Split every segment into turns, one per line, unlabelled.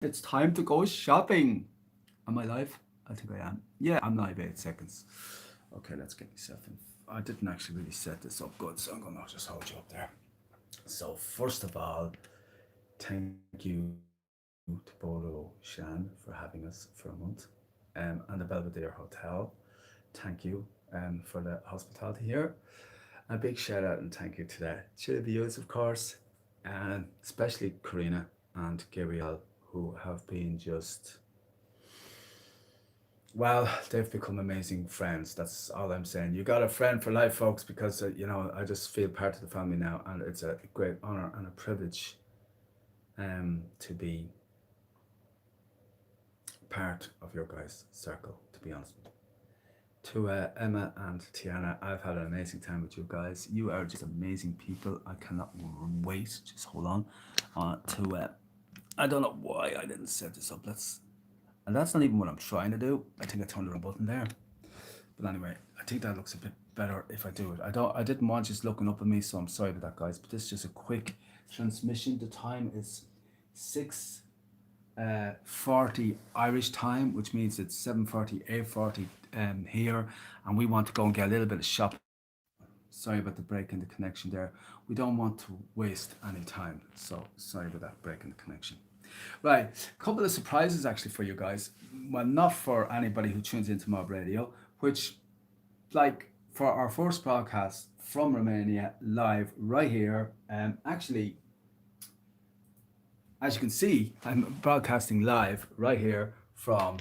It's time to go shopping. Am I live? I think I am. Yeah, I'm live 8 seconds. Okay, let's get myself in. I didn't actually really set this up good, so I'm gonna just hold you up there. So first of all, thank you to Bodo Shan for having us for a month, and the Belvedere Hotel. Thank you for the hospitality here. A big shout out and thank you to the Chili of course, and especially Karina and Gabrielle, who have been just, well, they've become amazing friends. That's all I'm saying. You got a friend for life, folks, because I just feel part of the family now, and it's a great honor and a privilege to be part of your guys' circle. To be honest with you. To Emma and Tiana, I've had an amazing time with you guys. You are just amazing people. I cannot wait. Just hold on. To I don't know why I didn't set this up. And that's not even what I'm trying to do. I think I turned the wrong button there. But anyway, I think that looks a bit better if I do it. I didn't want just looking up at me, so I'm sorry about that, guys. But this is just a quick transmission. The time is 6:40 Irish time, which means it's 7:40, 8:40 here, and we want to go and get a little bit of shopping. Sorry about the break in the connection there. We don't want to waste any time, so sorry about that break in the connection. Right, a couple of surprises actually for you guys. Well, not for anybody who tunes into Mob Radio, which, like, for our first broadcast from Romania, live right here. Actually, as you can see, I'm broadcasting live right here from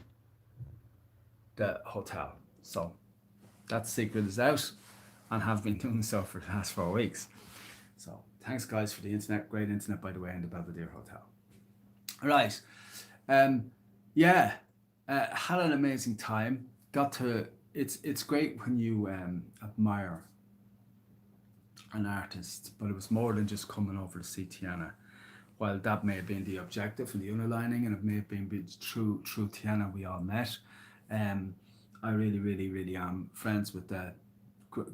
the hotel. So that secret is out and have been doing so for the last 4 weeks. So thanks, guys, for the internet. Great internet, by the way, in the Belvedere Hotel. All right. Um, yeah, had an amazing time. Got to. It's great when you admire an artist, but it was more than just coming over to see Tiana. While that may have been the objective and the underlining, and it may have been through Tiana we all met. Um, I really, really, really am friends with the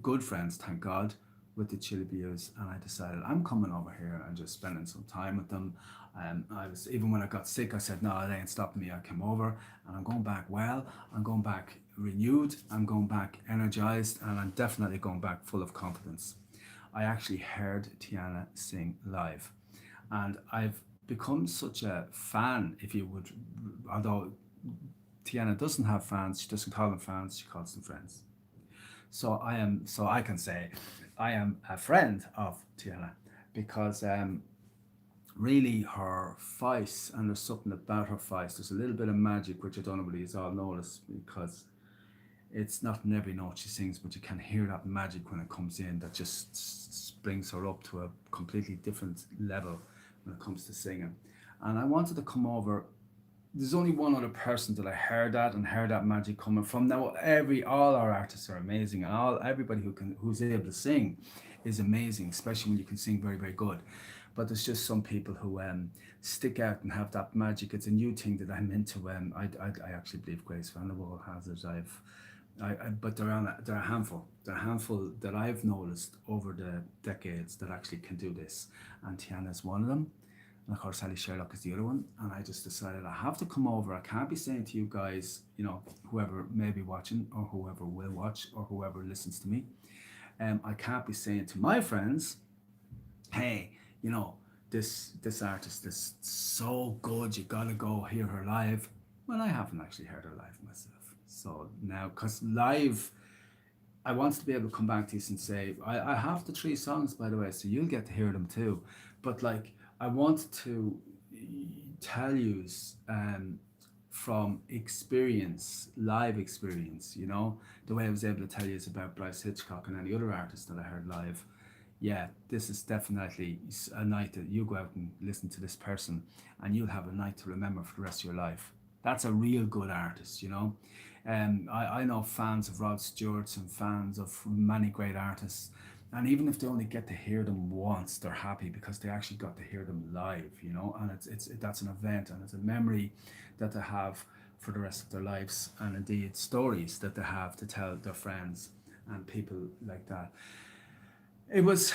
good friends, thank God, with the Chili Beers, and I decided I'm coming over here and just spending some time with them. I was, even when I got sick, I said no, it ain't stopping me. I came over, and I'm going back well. I'm going back renewed. I'm going back energized, and I'm definitely going back full of confidence. I actually heard Tiana sing live, and I've become such a fan, if you would, although Tiana doesn't have fans, she doesn't call them fans, she calls them friends. So I can say I am a friend of Tiana because really her voice, and there's something about her voice. There's a little bit of magic which I don't know whether you all notice, because it's not in every note she sings, but you can hear that magic when it comes in that just brings her up to a completely different level when it comes to singing. And I wanted to come over. There's only one other person that I heard that and heard that magic coming from. Now all our artists are amazing, and all everybody who's able to sing is amazing, especially when you can sing very, very good. But there's just some people who stick out and have that magic. It's a new thing that I'm into. I actually believe Grace Van der Waal has it. But they're a handful. They're a handful that I've noticed over the decades that actually can do this, and Tiana's one of them. And of course, Sally Sherlock is the other one. And I just decided I have to come over. I can't be saying to you guys, whoever may be watching, or whoever will watch, or whoever listens to me, I can't be saying to my friends, hey, this artist is so good, you gotta go hear her live. Well, I haven't actually heard her live myself. So now, because live, I want to be able to come back to you and say, I have the three songs, by the way, so you'll get to hear them too. But like, I want to tell you from experience, live experience, the way I was able to tell you is about Bryce Hitchcock and any other artist that I heard live. Yeah, this is definitely a night that you go out and listen to this person, and you'll have a night to remember for the rest of your life. That's a real good artist. I know fans of Rod Stewart's and fans of many great artists, and even if they only get to hear them once, they're happy because they actually got to hear them live. And that's an event, and it's a memory that they have for the rest of their lives, and indeed stories that they have to tell their friends and people like that. It was,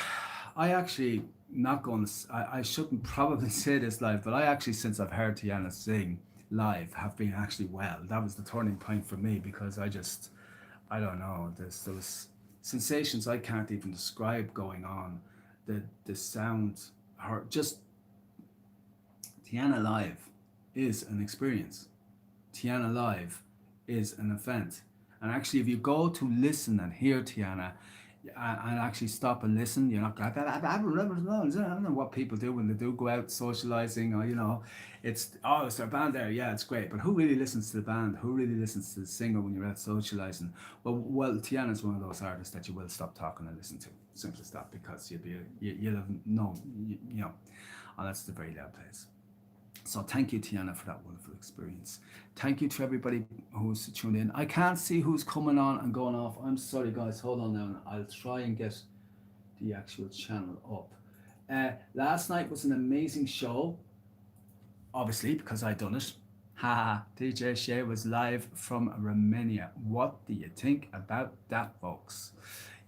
I actually not going to. I shouldn't probably say this live, but I actually, since I've heard Tiana sing live, have been actually well. That was the turning point for me because I don't know. There was sensations I can't even describe going on. The sound, her just Tiana live is an experience. Tiana live is an event. And actually, if you go to listen and hear Tiana and actually stop and listen, you're not going, what people do when they do go out socializing or, it's, oh, is there a band there? Yeah, it's great. But who really listens to the band? Who really listens to the singer when you're out socializing? Well, Tiana's one of those artists that you will stop talking and listen to. Simple as that, because you'll have no, and that's the very loud place. So thank you, Tiana, for that wonderful experience. Thank you to everybody who's tuned in. I can't see who's coming on and going off. I'm sorry, guys. Hold on now. I'll try and get the actual channel up. Last night was an amazing show, obviously, because I done it. Haha, DJ Shea was live from Romania. What do you think about that, folks?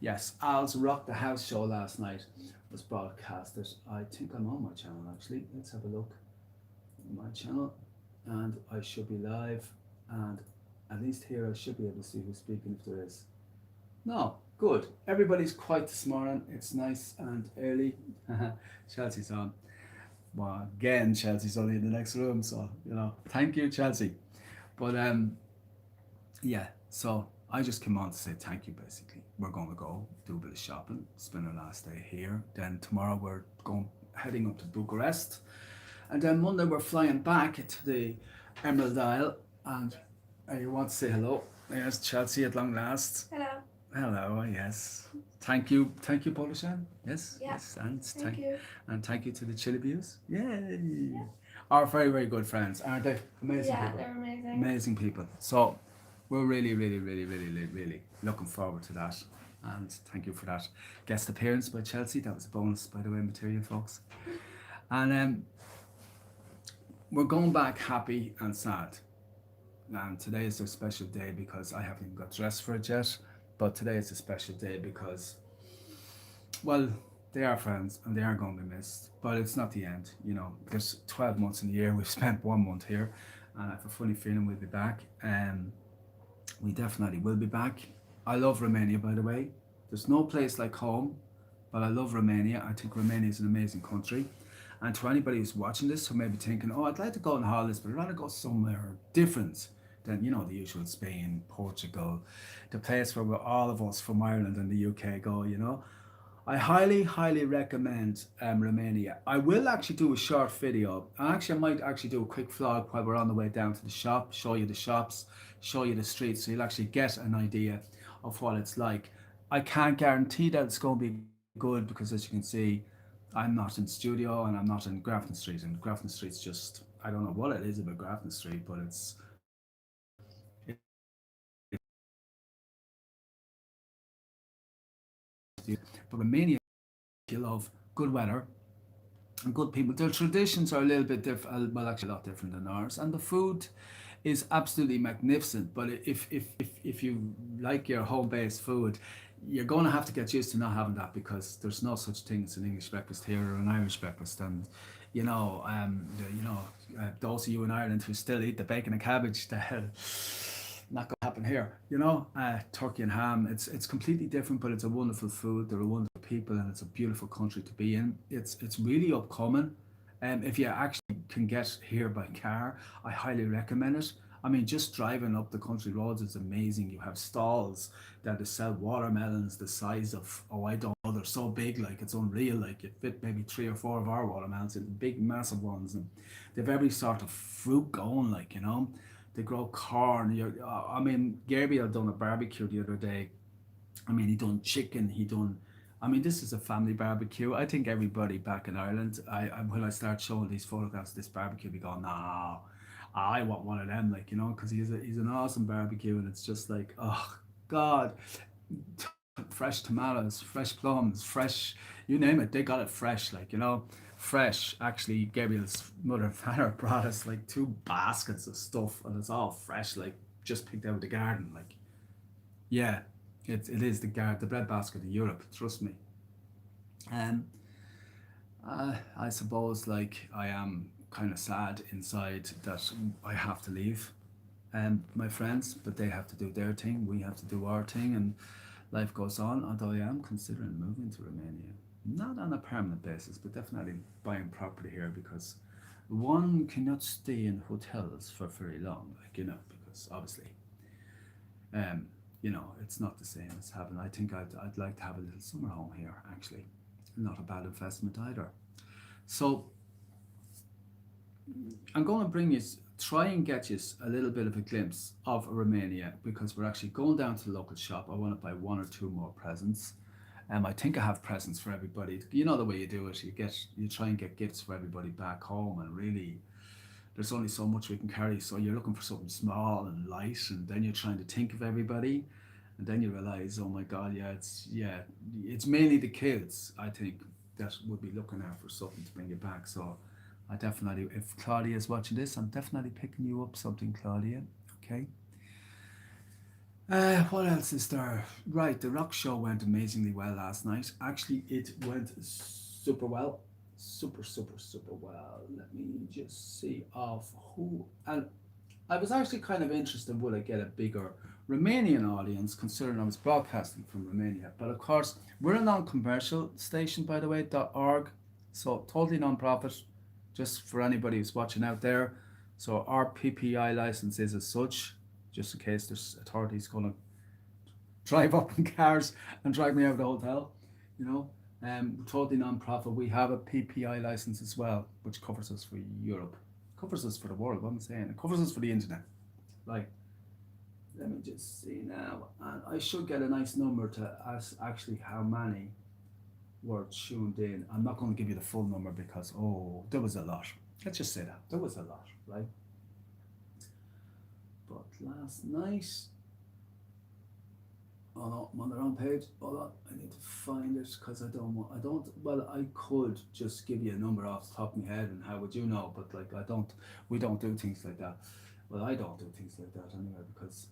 Yes, Al's Rock the House show last night was broadcasted. I think I'm on my channel, actually. Let's have a look. My channel, and I should be live, and at least here I should be able to see who's speaking if there is. No, good. Everybody's quiet this morning. It's nice and early. Chelsea's on. Well, again, Chelsea's only in the next room, so thank you, Chelsea. But yeah. So I just came on to say thank you. Basically, we're going to go do a bit of shopping, spend our last day here. Then tomorrow we're heading up to Bucharest. And then Monday we're flying back to the Emerald Isle, and you want to say hello? There's Chelsea at long last.
Hello.
Hello, yes. Thank you, Polishan. Yes,
Yeah.
yes, and
Thank you.
and thank you to the Chili Views. Yay! Yeah. Our very, very good friends, aren't they? Amazing
Yeah,
people.
they're amazing.
Amazing people. So we're really, really, really, really, really, really looking forward to that. And thank you for that guest appearance by Chelsea. That was a bonus, by the way, material, folks. And we're going back happy and sad. And today is a special day because I haven't even got dressed for it yet. But today is a special day because, well, they are friends and they are going to be missed. But it's not the end. There's 12 months in the year. We've spent 1 month here. And I have a funny feeling we'll be back. We definitely will be back. I love Romania, by the way. There's no place like home, but I love Romania. I think Romania is an amazing country. And to anybody who's watching this who may be thinking, oh, I'd like to go on holidays, but I'd rather go somewhere different than, the usual Spain, Portugal, the place where all of us from Ireland and the UK go, I highly, highly recommend Romania. I will actually do a short video. I might actually do a quick vlog while we're on the way down to the shop, show you the shops, show you the streets, so you'll actually get an idea of what it's like. I can't guarantee that it's going to be good because, as you can see, I'm not in studio and I'm not in Grafton Street. And Grafton Street's just, I don't know what it is about Grafton Street, but it's but Romania, you love good weather and good people. Their traditions are a little bit different, well, actually a lot different than ours, and the food is absolutely magnificent. But if you like your home-based food, you're going to have to get used to not having that because there's no such thing as an English breakfast here or an Irish breakfast. And those of you in Ireland who still eat the bacon and cabbage, the hell, not going to happen here. Turkey and ham. It's completely different, but it's a wonderful food. They're a wonderful people, and it's a beautiful country to be in. It's really upcoming. If you actually can get here by car, I highly recommend it. I mean, just driving up the country roads is amazing. You have stalls that they sell watermelons the size of, oh, I don't know, they're so big, like it's unreal. Like it fit maybe 3 or 4 of our watermelons, in big, massive ones. And they've every sort of fruit going, like, They grow corn. I mean, Gabriel done a barbecue the other day. I mean, he done chicken. I mean, this is a family barbecue. I think everybody back in Ireland, when I start showing these photographs of this barbecue, be going, no, I want one of them, like, because he's an awesome barbecue, and it's just like, oh God, fresh tomatoes, fresh plums, fresh, you name it, they got it fresh, like, fresh. Actually, Gabriel's mother and father brought us like 2 baskets of stuff, and it's all fresh, like just picked out of the garden, like, yeah, it is the bread basket of Europe, trust me. I suppose like I am kind of sad inside that I have to leave my friends, but they have to do their thing, we have to do our thing, and life goes on. Although I am considering moving to Romania, not on a permanent basis, but definitely buying property here because one cannot stay in hotels for very long, like because obviously, um, it's not the same as having. I think I'd like to have a little summer home here. Actually, not a bad investment either. So I'm going to try and get you a little bit of a glimpse of Romania because we're actually going down to the local shop. I want to buy one or two more presents. I think I have presents for everybody. You know the way you do it. You try and get gifts for everybody back home, and really, there's only so much we can carry. So you're looking for something small and light, and then you're trying to think of everybody, and then you realize, oh my God, it's mainly the kids. I think that would be looking out for something to bring you back. So I definitely, if Claudia is watching this, I'm definitely picking you up something, Claudia. Okay. What else is there? Right, the rock show went amazingly well last night. Actually, it went super well. Super, super, super well. Let me just see of who. And I was actually kind of interested, would I get a bigger Romanian audience, considering I was broadcasting from Romania. But of course, we're a non commercial station, by the way, .org. So totally non profit, just for anybody who's watching out there. So our PPI license is as such, just in case there's authorities going to drive up in cars and drag me out of the hotel, you know. Totally non-profit. We have a PPI license as well, which covers us for Europe, covers us for the world. What am I saying? It covers us for the internet. Like, let me just see now, and I should get a nice number to ask actually how many were tuned in. I'm not going to give you the full number because there was a lot. Let's just say that there was a lot, right? But last night, oh no, I'm on the wrong page. Hold on, I need to find it because I don't, well, I could just give you a number off the top of my head and how would you know? But like, we don't do things like that. Well, I don't do things like that anyway because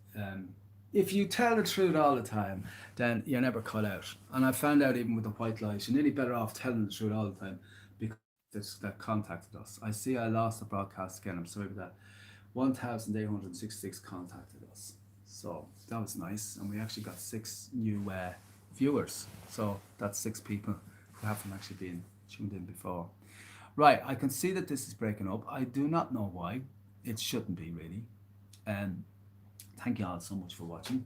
if you tell the truth all the time, then you're never cut out. And I found out even with the white lies, you're nearly better off telling the truth all the time because that contacted us. I see I lost the broadcast again. I'm sorry for that. 1,866 contacted us. So that was nice. And we actually got 6 new viewers. So that's 6 people who haven't actually been tuned in before. Right, I can see that this is breaking up. I do not know why. It shouldn't be really. And thank you all so much for watching.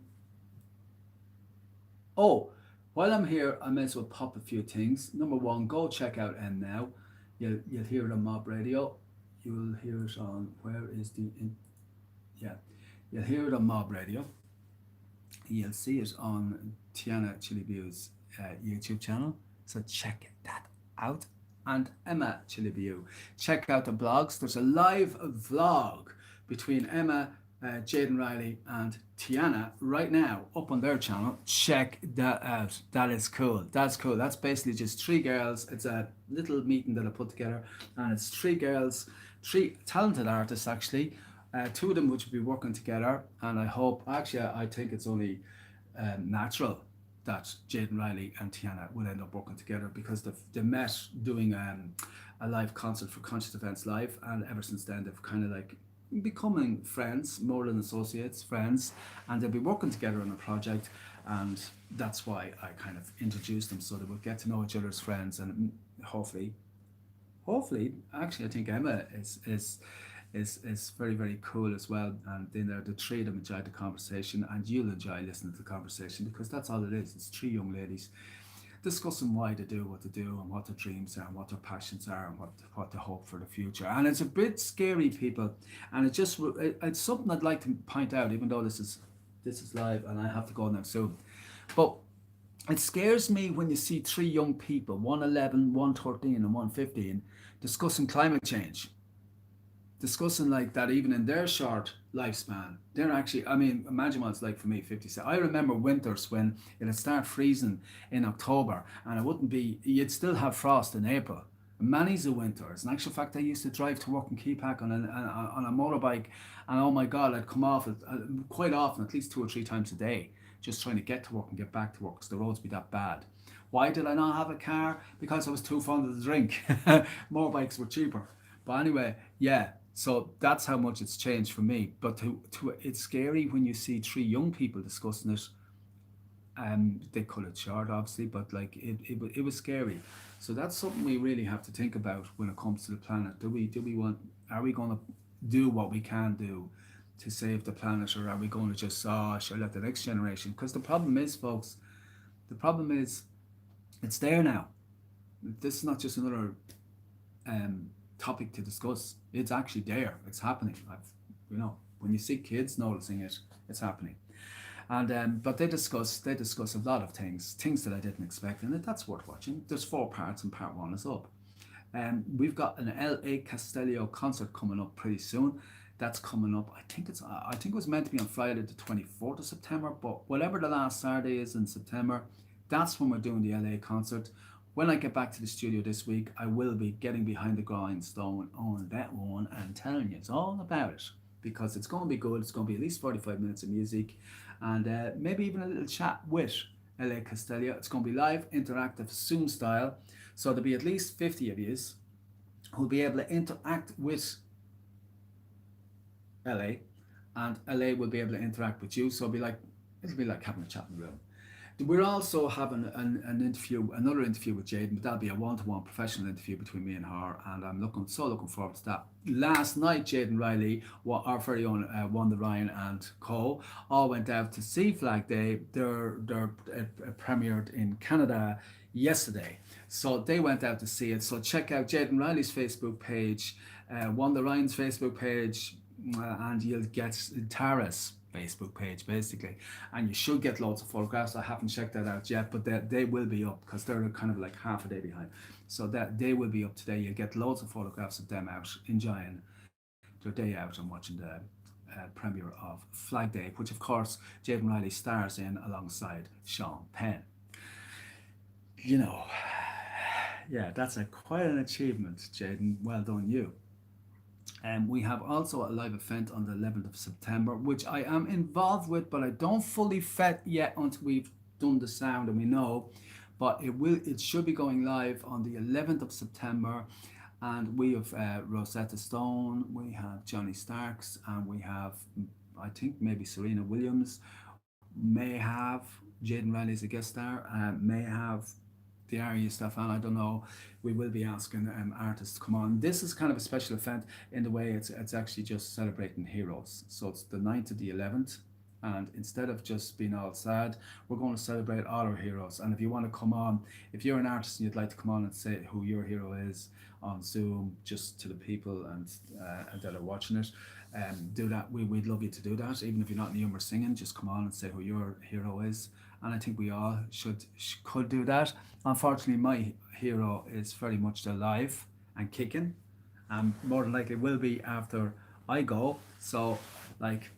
Oh, while I'm here, I may as well pop a few things. Number one, go check out N Now. You'll hear it on Mob Radio. You'll hear it on yeah. You'll hear it on Mob Radio. You'll see it on Tiana Chilibiu's YouTube channel. So check that out. And Emma Chilibiu. Check out the blogs. There's a live vlog between Emma, Jaden Riley, and Tiana right now up on their channel. Check that out. That is cool. That's cool. That's basically just 3 girls. It's a little meeting that I put together, and it's 3 girls, 3 talented artists actually. 2 of them which will be working together, and I hope. Actually, I think it's only natural that Jaden Riley and Tiana will end up working together because they met doing a live concert for Conscious Events Live, and ever since then they've kind of like becoming friends, more than associates, friends, and they'll be working together on a project, and that's why I kind of introduced them so they would get to know each other's friends, and hopefully, actually, I think Emma is very very cool as well, and then the 3 of them enjoyed the conversation, and you'll enjoy listening to the conversation because that's all it is. It's 3 young ladies discussing why they do what they do and what their dreams are and what their passions are and what they hope for the future. And it's a bit scary, people, and it's something I'd like to point out, even though this is live and I have to go now soon. But it scares me when you see 3 young people, one 11, one 13, and one 15, discussing climate change, discussing like that even in their short lifespan. They're actually, I mean, imagine what it's like for me, 57. I remember winters when it'd start freezing in October and it wouldn't be, you'd still have frost in April. Many's the winters. In actual fact, I used to drive to work in Keepack on a motorbike, and oh my God, I'd come off it quite often, at least 2 or 3 times a day, just trying to get to work and get back to work because the roads be that bad. Why did I not have a car? Because I was too fond of the drink. Motorbikes were cheaper. But anyway, yeah. So that's how much it's changed for me. But it's scary when you see three young people discussing it. They cut it short, obviously, but like it was scary. So that's something we really have to think about when it comes to the planet. Do we want? Are we going to do what we can do to save the planet, or are we going to just sure let the next generation? Because the problem is, folks, the problem is it's there now. This is not just another um, topic to discuss. It's actually there. It's happening. When you see kids noticing it, it's happening. And but they discuss a lot of things that I didn't expect, and that's worth watching. There's 4 parts, and part one is up. We've got an L.A. Castello concert coming up pretty soon. That's coming up. I think it was meant to be on Friday the 24th of September, but whatever the last Saturday is in September, that's when we're doing the L.A. concert. When I get back to the studio this week, I will be getting behind the grindstone on that one and telling you it's all about it, because it's going to be good. It's going to be at least 45 minutes of music, and maybe even a little chat with L.A. Castello. It's going to be live, interactive, Zoom style. So there'll be at least 50 of you who'll be able to interact with LA, and LA will be able to interact with you. So it'll be like having a chat in the room. We're also having another interview with Jaden, but that'll be a one-to-one professional interview between me and her, and I'm looking forward to that. Last night, Jaden Riley, our very own Wanda Ryan and Co, all went out to see Flag Day. They're premiered in Canada yesterday, so they went out to see it. So check out Jaden Riley's Facebook page, Wanda Ryan's Facebook page, and you'll get Tara's Facebook page basically, and you should get loads of photographs. I haven't checked that out yet, but they will be up because they're kind of like half a day behind, so that they will be up today. You'll get loads of photographs of them out enjoying their day out and watching the premiere of Flag Day, which of course Jaden Riley stars in alongside Sean Penn. You know, yeah, that's quite an achievement, Jaden. Well done, you. We have also a live event on the 11th of September, which I am involved with, but I don't fully vet yet until we've done the sound and we know. But it should be going live on the 11th of September, and we have Rosetta Stone, we have Johnny Starks, and we have, I think, maybe Serena Williams, may have Jaden Riley as a guest star, may have the Arya stuff, and I don't know. We will be asking artists to come on. This is kind of a special event in the way it's actually just celebrating heroes. So it's the 9th to the 11th, and instead of just being all sad, we're going to celebrate all our heroes. And if you want to come on, if you're an artist and you'd like to come on and say who your hero is on Zoom, just to the people and that are watching it, do that. We'd love you to do that. Even if you're not in the humor singing, just come on and say who your hero is. And I think we all could do that. Unfortunately, my hero is very much alive and kicking, and more than likely will be after I go. So, like,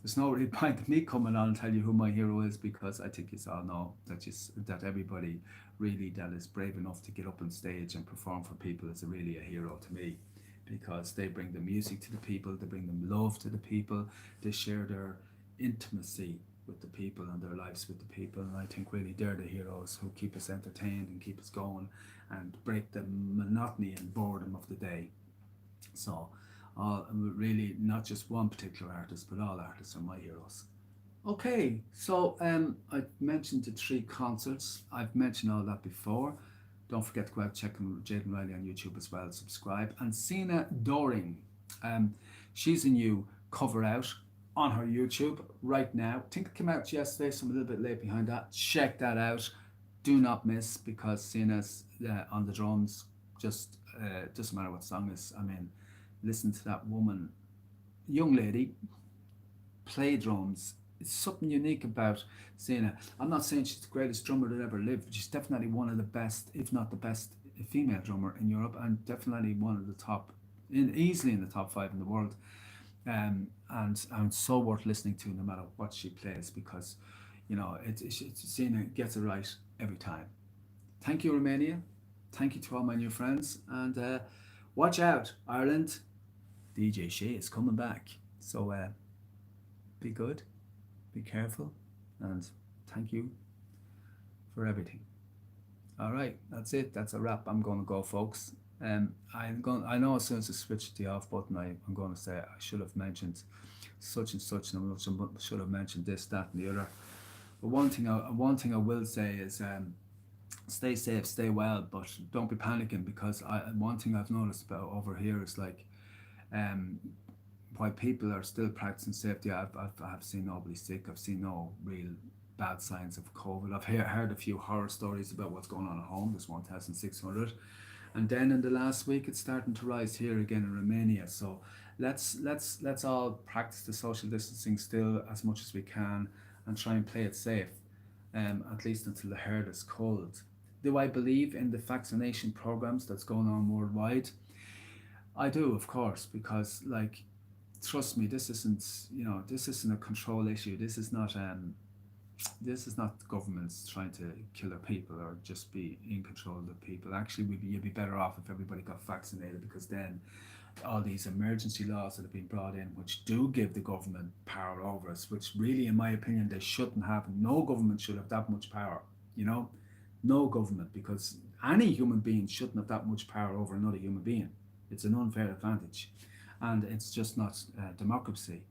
there's no really point in me coming on and tell you who my hero is, because I think you all know that everybody really that is brave enough to get up on stage and perform for people is really a hero to me, because they bring the music to the people, they bring them love to the people, they share their intimacy with the people and their lives with the people, and I think really they're the heroes who keep us entertained and keep us going and break the monotony and boredom of the day. So really not just one particular artist, but all artists are my heroes. Okay, so I mentioned the 3 concerts. I've mentioned all that before. Don't forget to go out check Jaden Riley on YouTube as well, subscribe. And Sina Doring, she's a new cover out on her YouTube right now. I think it came out yesterday, so I'm a little bit late behind that. Check that out. Do not miss, because Sina's on the drums. Just doesn't matter what song is. I mean, listen to that woman, young lady, play drums. It's something unique about Sina. I'm not saying she's the greatest drummer that ever lived, but she's definitely one of the best, if not the best, female drummer in Europe, and definitely one of the top, easily in the top 5 in the world. And so worth listening to no matter what she plays, because Sina gets it right every time. Thank you, Romania. Thank you to all my new friends, and watch out, Ireland. DJ Shea is coming back. So be good, be careful, and thank you for everything. All right, that's it. That's a wrap. I'm going to go, folks. I'm going. I know as soon as I switch the off button, I'm going to say I should have mentioned such and such, and I should have mentioned this, that, and the other. But one thing I will say is, stay safe, stay well, but don't be panicking because one thing I've noticed about over here is like, um, while people are still practicing safety, I've seen nobody sick. I've seen no real bad signs of COVID. I've heard a few horror stories about what's going on at home. There's 1,600, and then in the last week it's starting to rise here again in Romania. So let's all practice the social distancing still as much as we can, and try and play it safe. At least until the herd is culled. Do I believe in the vaccination programs that's going on worldwide? I do, of course, because like, trust me, this isn't a control issue. This is not governments trying to kill their people or just be in control of the people. Actually, you'd be better off if everybody got vaccinated, because then all these emergency laws that have been brought in, which do give the government power over us, which really, in my opinion, they shouldn't have. No government should have that much power, you know? No government, because any human being shouldn't have that much power over another human being. It's an unfair advantage. And it's just not democracy.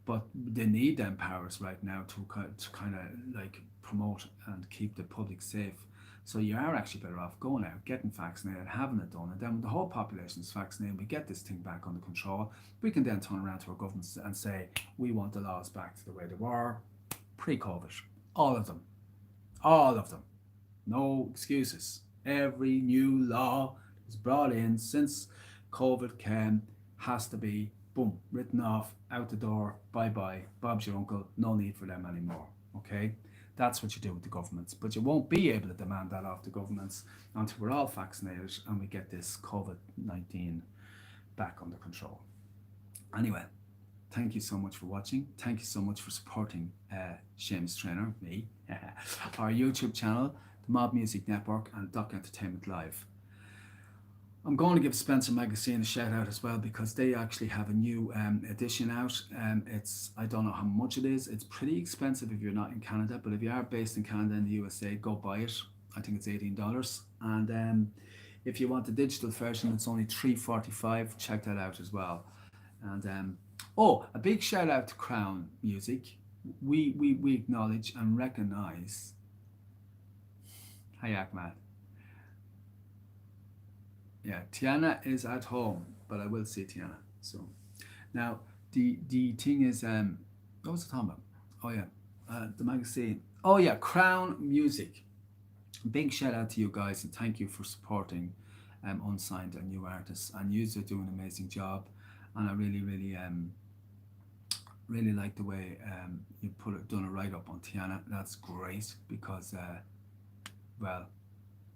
But they need them powers right now to kind of like promote and keep the public safe. So you are actually better off going out, getting vaccinated, having it done, and then when the whole population is vaccinated, we get this thing back under control. We can then turn around to our governments and say we want the laws back to the way they were pre-COVID. All of them, all of them. No excuses. Every new law that's brought in since COVID came has to be, boom, written off, out the door, bye bye, Bob's your uncle, no need for them anymore. Okay? That's what you do with the governments. But you won't be able to demand that off the governments until we're all vaccinated and we get this COVID 19 back under control. Anyway, thank you so much for watching. Thank you so much for supporting Seamus Trainer, me, our YouTube channel, the Mob Music Network, and Doc Entertainment Live. I'm going to give Spencer Magazine a shout out as well, because they actually have a new edition out. I don't know how much it is. It's pretty expensive if you're not in Canada, but if you are based in Canada and the USA, go buy it. I think it's $18. And if you want the digital version, it's only $3.45. Check that out as well. And a big shout out to Crown Music. We acknowledge and recognize. Hi, Ahmad. Yeah, Tiana is at home, but I will see Tiana. So now the thing is, what was I talking about? Oh yeah, the magazine. Oh yeah, Crown Music. Big shout out to you guys, and thank you for supporting Unsigned and new artists. And you are doing an amazing job, and I really like the way you done a write up on Tiana. That's great, because well,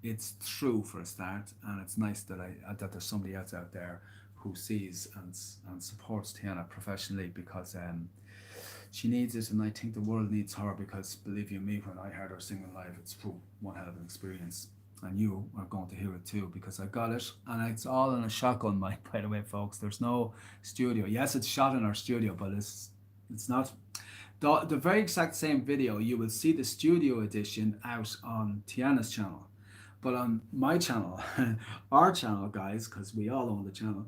it's true for a start, and it's nice that that there's somebody else out there who sees and supports Tiana professionally, because she needs it, and I think the world needs her, because believe you me, when I heard her singing live, it's one hell of an experience, and you are going to hear it too, because I got it, and it's all in a shotgun mic, by the way, folks. There's no studio. Yes, it's shot in our studio, but it's not the very exact same video. You will see the studio edition out on Tiana's channel. But on my channel, our channel, guys, because we all own the channel,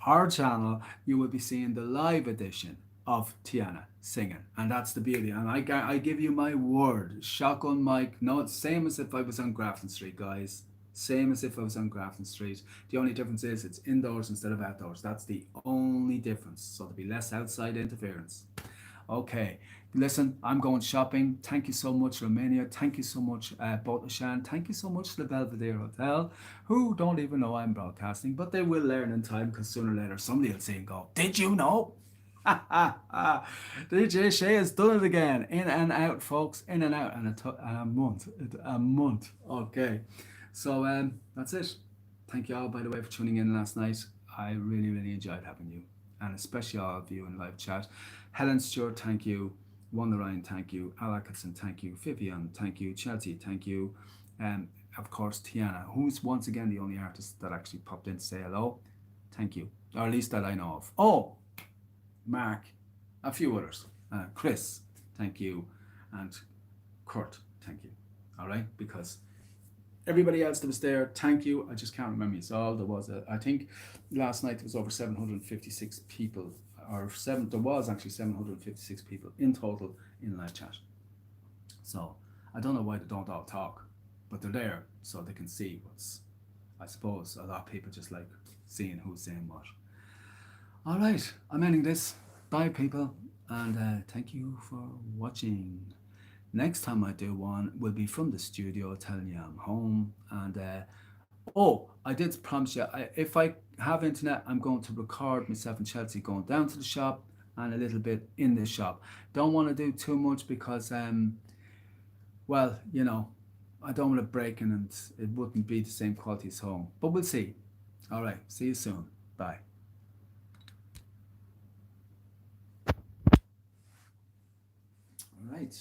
our channel, you will be seeing the live edition of Tiana singing. And that's the beauty. And I give you my word, shotgun mic. No, it's same as if I was on Grafton Street, guys. Same as if I was on Grafton Street. The only difference is it's indoors instead of outdoors. That's the only difference. So there'll be less outside interference. Okay, listen, I'm going shopping. Thank you so much, Romania. Thank you so much, Botashan. Thank you so much, the Belvedere Hotel, who don't even know I'm broadcasting, but they will learn in time, because sooner or later somebody will see and go, did you know? DJ Shay has done it again. In and out, folks. In and out. And a month. A month. Okay. So that's it. Thank you all, by the way, for tuning in last night. I really, really enjoyed having you. And especially all of you in live chat. Helen Stewart, thank you. Wanda Ryan, thank you. Al Atkinson, thank you. Vivian, thank you. Chelsea, thank you. Of course, Tiana, who's once again the only artist that actually popped in to say hello. Thank you. Or at least that I know of. Oh, Mark, a few others. Chris, thank you. And Kurt, thank you. All right? Because Everybody else that was there, thank you. I just can't remember it's all. I think last night there was over 756 people, or seven. There was actually 756 people in total in live chat. So I don't know why they don't all talk, but they're there so they can see what's. I suppose a lot of people just like seeing who's saying what. All right, I'm ending this. Bye, people, and thank you for watching. Next time I do one will be from the studio, telling you I'm home. And oh, I did promise you, if I have internet, I'm going to record myself in Chelsea going down to the shop and a little bit in the shop. Don't want to do too much because, well, I don't want to break in and it wouldn't be the same quality as home. But we'll see. All right, see you soon. Bye. All right.